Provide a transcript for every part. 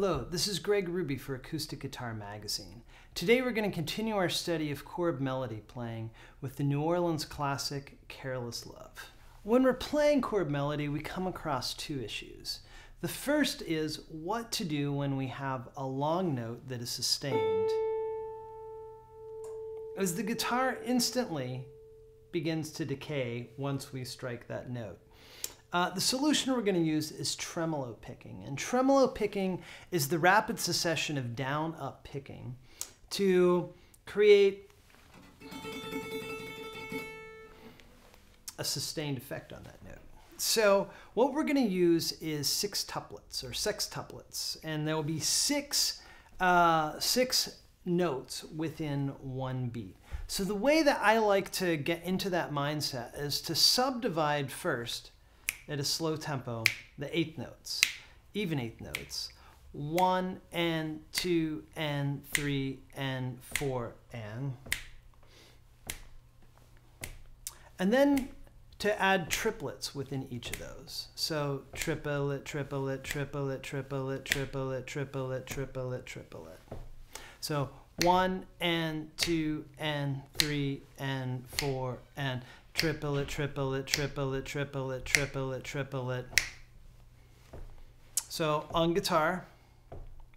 Hello, this is Greg Ruby for Acoustic Guitar Magazine. Today we're going to continue our study of chord-melody playing with the New Orleans classic Careless Love. When we're playing chord-melody, we come across two issues. The first is what to do when we have a long note that is sustained, as the guitar instantly begins to decay once we strike that note. The solution we're going to use is tremolo picking. And tremolo picking is the rapid succession of down-up picking to create a sustained effect on that note. So what we're going to use is six tuplets or sextuplets, and there will be six notes within one beat. So the way that I like to get into that mindset is to subdivide first at a slow tempo the eighth notes, even eighth notes, 1 and 2 and 3 and 4 and then to add triplets within each of those. So triplet, triplet, triplet, triplet, triplet, triplet, triplet, triplet. So 1 and 2 and 3 and 4 and triplet, triplet, triplet, triplet, triplet, triplet. So on guitar,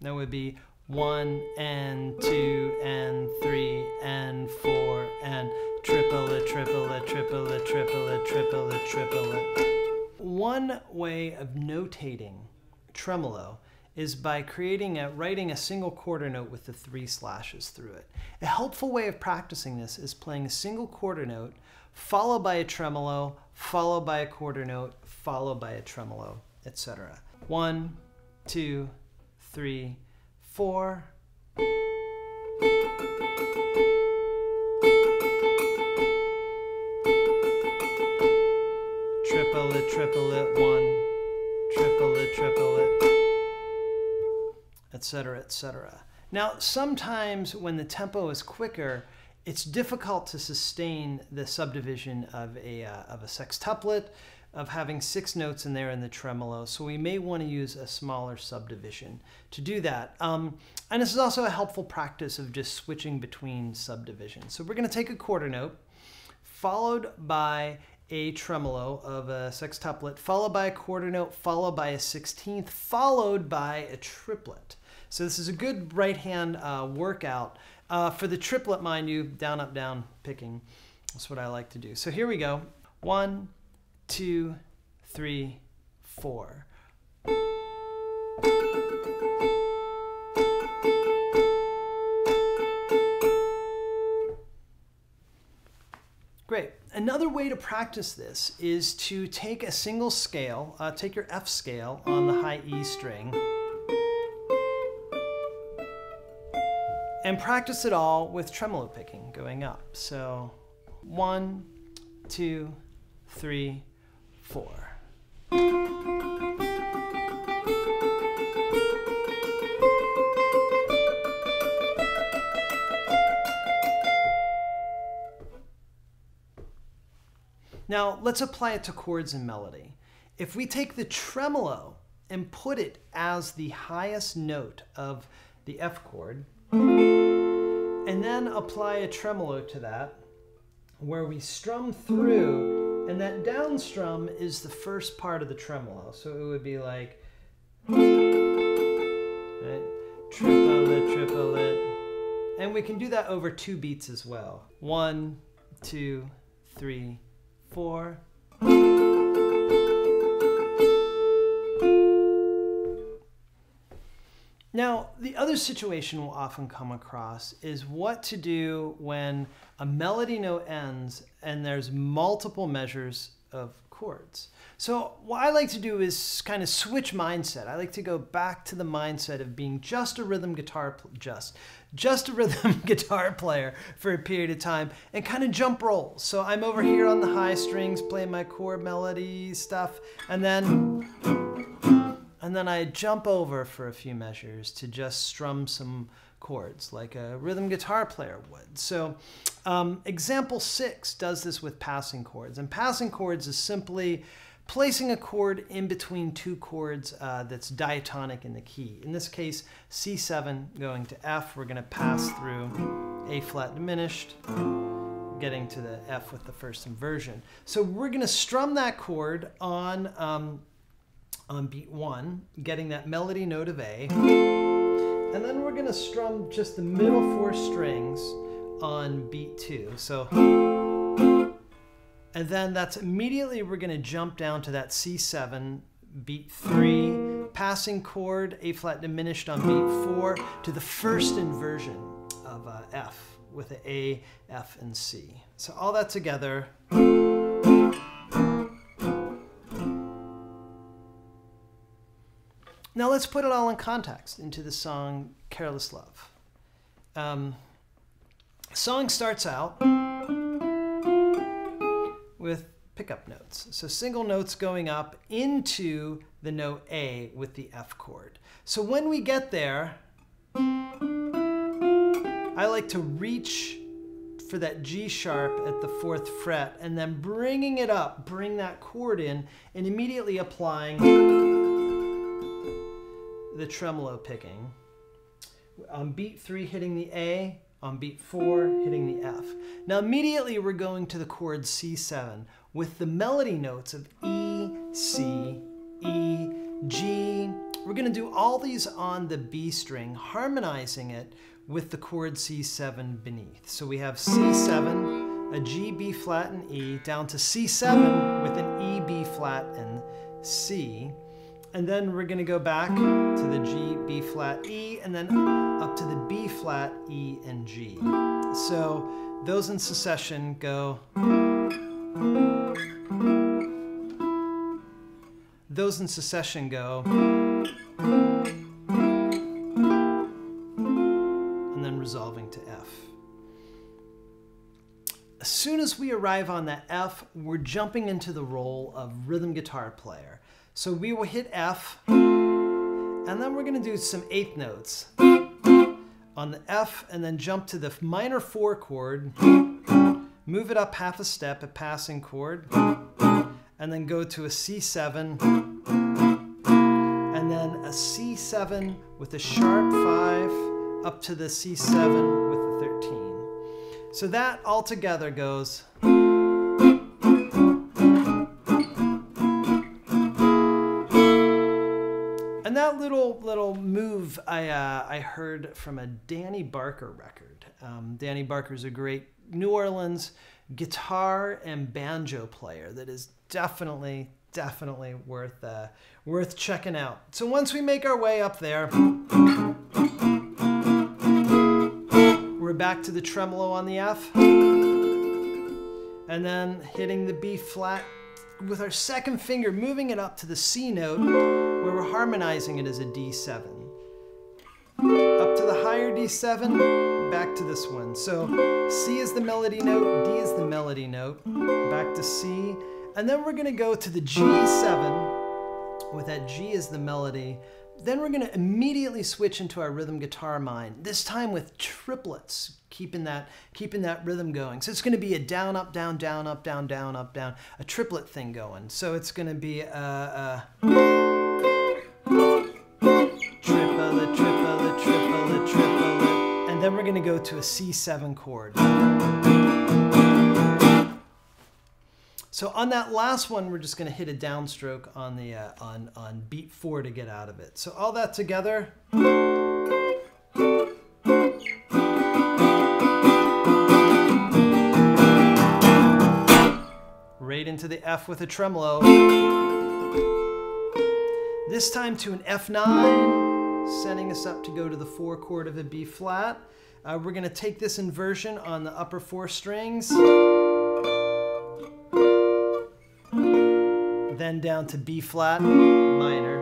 that would be 1 and 2 and 3 and 4 and triplet, triplet, triplet, triplet, triplet, triplet. One way of notating tremolo is by writing a single quarter note with the 3 slashes through it. A helpful way of practicing this is playing a single quarter note, followed by a tremolo, followed by a quarter note, followed by a tremolo, etc. 1, 2, 3, 4. Triplet, triplet, 1, triplet, triplet, etc., etc. Now, sometimes when the tempo is quicker, it's difficult to sustain the subdivision of a sextuplet, of having 6 notes in there in the tremolo. So we may want to use a smaller subdivision to do that. And this is also a helpful practice of just switching between subdivisions. So we're going to take a quarter note, followed by a tremolo of a sextuplet, followed by a quarter note, followed by a 16th, followed by a triplet. So this is a good right hand workout. For the triplet, mind you, down, up, down picking. That's what I like to do. So here we go. 1, 2, 3, 4. Great. Another way to practice this is to take a single scale, take your F scale on the high E string, and practice it all with tremolo picking going up. So 1, 2, 3, 4. Now let's apply it to chords and melody. If we take the tremolo and put it as the highest note of the F chord, and then apply a tremolo to that, where we strum through, and that down strum is the first part of the tremolo. So it would be like, right? Triplet, triplet. And we can do that over 2 beats as well. 1, 2, 3, 4. Now, the other situation we'll often come across is what to do when a melody note ends and there's multiple measures of chords. So what I like to do is kind of switch mindset. I like to go back to the mindset of being just a rhythm guitar player for a period of time and kind of jump rolls. So I'm over here on the high strings playing my chord-melody stuff, and then I jump over for a few measures to just strum some chords like a rhythm guitar player would. So example 6 does this with passing chords. And passing chords is simply placing a chord in between two chords that's diatonic in the key. In this case, C7 going to F. We're going to pass through A flat diminished, getting to the F with the first inversion. So we're going to strum that chord on beat 1, getting that melody note of A. And then we're going to strum just the middle 4 strings on beat 2. So, and then that's immediately we're going to jump down to that C7, beat 3, passing chord, A flat diminished on beat 4, to the first inversion of F with an A, F, and C. So all that together. Now let's put it all in context into the song Careless Love. The song starts out with pickup notes. So single notes going up into the note A with the F chord. So when we get there, I like to reach for that G sharp at the 4th fret and then bringing it up, bring that chord in, and immediately applying the tremolo picking. On beat 3 hitting the A, on beat 4 hitting the F. Now immediately we're going to the chord C7 with the melody notes of E, C, E, G. We're going to do all these on the B string, harmonizing it with the chord C7 beneath. So we have C7, a G, B flat, and E, down to C7 with an E, B flat, and C. And then we're going to go back to the G, B flat, E, and then up to the B flat, E, and G. So those in succession go. Those in succession go. And then resolving to F. As soon as we arrive on that F, we're jumping into the role of rhythm guitar player. So we will hit F, and then we're going to do some 8th notes on the F, and then jump to the minor 4 chord, move it up half a step, a passing chord, and then go to a C7, and then a C7 with a sharp 5, up to the C7 with a 13. So that all together goes. And that little move I heard from a Danny Barker record. Danny Barker's a great New Orleans guitar and banjo player that is definitely worth checking out. So once we make our way up there, we're back to the tremolo on the F, and then hitting the B flat with our 2nd finger, moving it up to the C note, where we're harmonizing it as a D7. Up to the higher D7, back to this one. So C is the melody note, D is the melody note, back to C, and then we're going to go to the G7, with that G as the melody. Then we're going to immediately switch into our rhythm guitar mind, this time with triplets, keeping that rhythm going. So it's going to be a down, up, down, down, up, down, down, up, down, a triplet thing going. So it's going to be triplet, triplet, triplet, triplet, and then we're going to go to a C7 chord. So on that last one, we're just going to hit a downstroke on the on beat 4 to get out of it. So all that together. Right into the F with a tremolo. This time to an F9, setting us up to go to the 4 chord of a B flat. We're going to take this inversion on the upper 4 strings. Then down to B flat minor,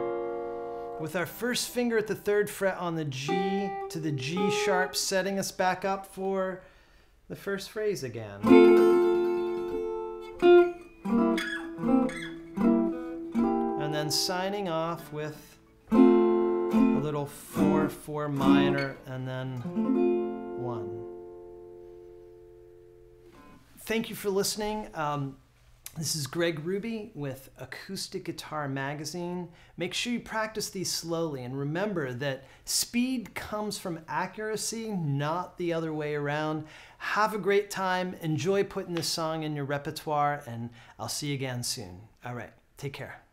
with our first finger at the 3rd fret on the G to the G sharp, setting us back up for the first phrase again. And then signing off with a little 4/4 minor and then 1. Thank you for listening. This is Greg Ruby with Acoustic Guitar Magazine. Make sure you practice these slowly and remember that speed comes from accuracy, not the other way around. Have a great time. Enjoy putting this song in your repertoire, and I'll see you again soon. All right, take care.